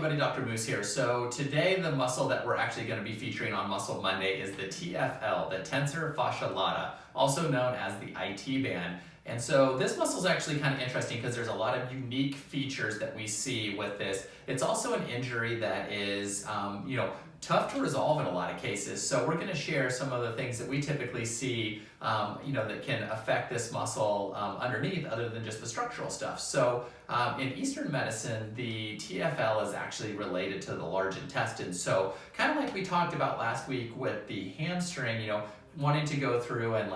everybody, Dr. Moose here. So today the muscle that we're actually going to be featuring on Muscle Monday is the TFL, the Tensor Fascia Latae, also known as the IT Band. And so this muscle is actually kind of interesting because there's a lot of unique features that we see with this. It's also an injury that is, tough to resolve in a lot of cases. So we're going to share some of the things that we typically see, that can affect this muscle underneath, other than just the structural stuff. So in Eastern medicine, the TFL is actually related to the large intestine. So kind of like we talked about last week with the hamstring, wanting to go through and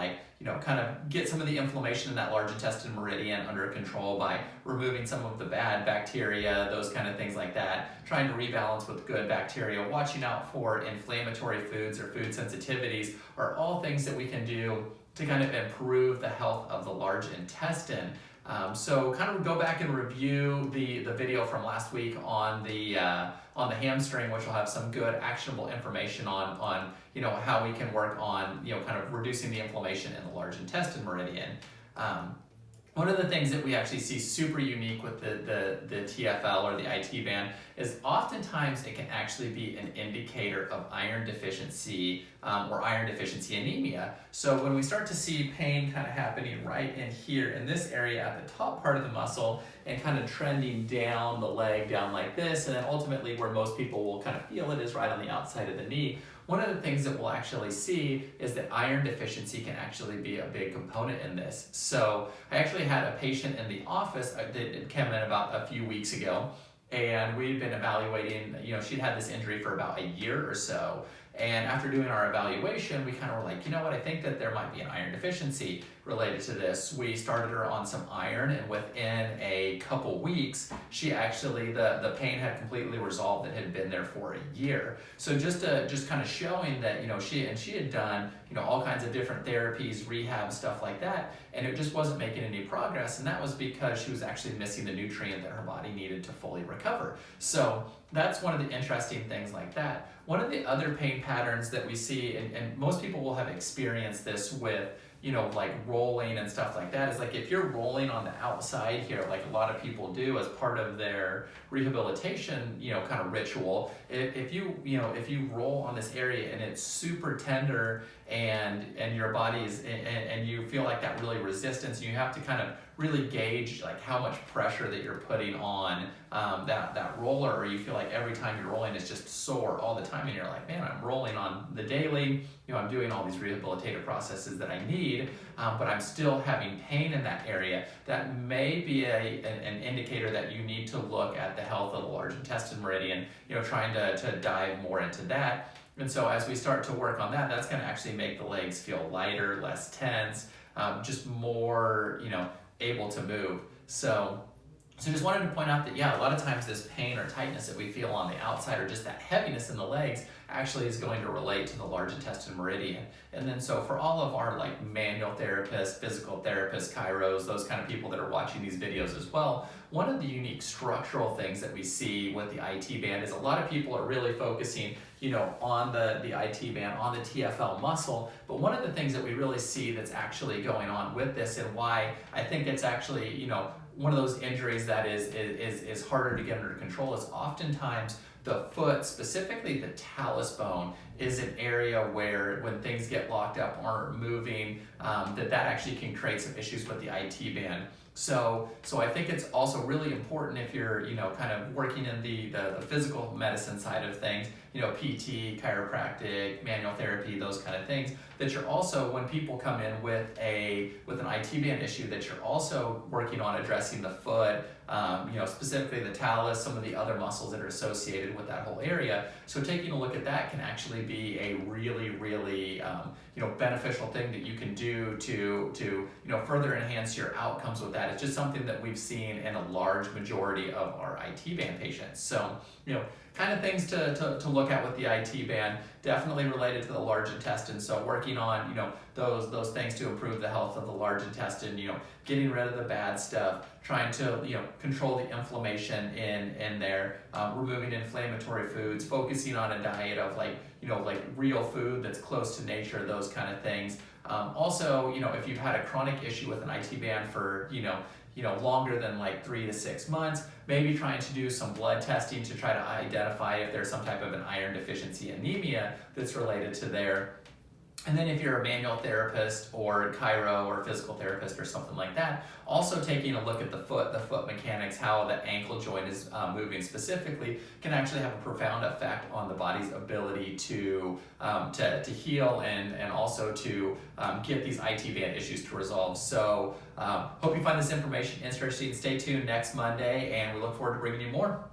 kind of get some of the inflammation in that large intestine meridian under control by removing some of the bad bacteria, those kind of things like that, trying to rebalance with good bacteria, watching out for inflammatory foods or food sensitivities are all things that we can do to kind of improve the health of the large intestine. So kind of go back and review the video from last week on the hamstring, which will have some good actionable information on how we can work on kind of reducing the inflammation in the large intestine meridian. One of the things that we actually see super unique with the TFL or the IT band is oftentimes it can actually be an indicator of iron deficiency or iron deficiency anemia. So when we start to see pain kind of happening right in here in this area at the top part of the muscle and kind of trending down the leg down like this, and then ultimately where most people will kind of feel it is right on the outside of the knee, one of the things that we'll actually see is that iron deficiency can actually be a big component in this. So I actually had a patient in the office that came in about a few weeks ago, and we'd been evaluating, she'd had this injury for about a year or so. And after doing our evaluation, we kind of were like, I think that there might be an iron deficiency related to this. We started her on some iron, and within a couple weeks, she actually, the pain had completely resolved that had been there for a year. So just kind of showing that, she had done, all kinds of different therapies, rehab, stuff like that, and it just wasn't making any progress. And that was because she was actually missing the nutrient that her body needed to fully recover. So that's one of the interesting things like that. One of the other pain patterns that we see, and most people will have experienced this with, like rolling and stuff like that, is like if you're rolling on the outside here, like a lot of people do as part of their rehabilitation, kind of ritual, if you roll on this area and it's super tender and your body is, and you feel like that really resistance, you have to kind of really gauge like how much pressure that you're putting on that roller, or you feel like every time you're rolling it's just sore all the time, and you're like, man, I'm rolling on the daily, I'm doing all these rehabilitative processes that I need, but I'm still having pain in that area. That may be an indicator that you need to look at the health of the large intestine meridian, trying to dive more into that. And so as we start to work on that, that's going to actually make the legs feel lighter, less tense, just more, able to move. So just wanted to point out that, a lot of times this pain or tightness that we feel on the outside, or just that heaviness in the legs, actually is going to relate to the large intestine meridian. And then so for all of our like manual therapists, physical therapists, chiros, those kind of people that are watching these videos as well, one of the unique structural things that we see with the IT band is a lot of people are really focusing on the IT band, on the TFL muscle. But one of the things that we really see that's actually going on with this, and why I think it's actually, one of those injuries that is harder to get under control, is oftentimes the foot, specifically the talus bone, is an area where when things get locked up, aren't moving, that actually can create some issues with the IT band. So I think it's also really important if you're, kind of working in the physical medicine side of things, PT, chiropractic, manual therapy, those kind of things, that you're also, when people come in with an IT band issue, that you're also working on addressing the foot, specifically the talus, some of the other muscles that are associated with that whole area. So taking a look at that can actually be a really, really, beneficial thing that you can do to further enhance your outcomes with that. It's just something that we've seen in a large majority of our IT band patients. So, kind of things to look at with the IT band, definitely related to the large intestine. So working on, those things to improve the health of the large intestine, getting rid of the bad stuff, trying to, control the inflammation in there, removing inflammatory foods, focusing on a diet of like real food that's close to nature, those kind of things. Also, if you've had a chronic issue with an IT band for, longer than like 3 to 6 months, maybe trying to do some blood testing to try to identify if there's some type of an iron deficiency anemia that's related to there. And then if you're a manual therapist or chiro or physical therapist or something like that, also taking a look at the foot mechanics, how the ankle joint is moving specifically, can actually have a profound effect on the body's ability to heal and also to get these IT band issues to resolve. So hope you find this information interesting. Stay tuned next Monday, and we look forward to bringing you more.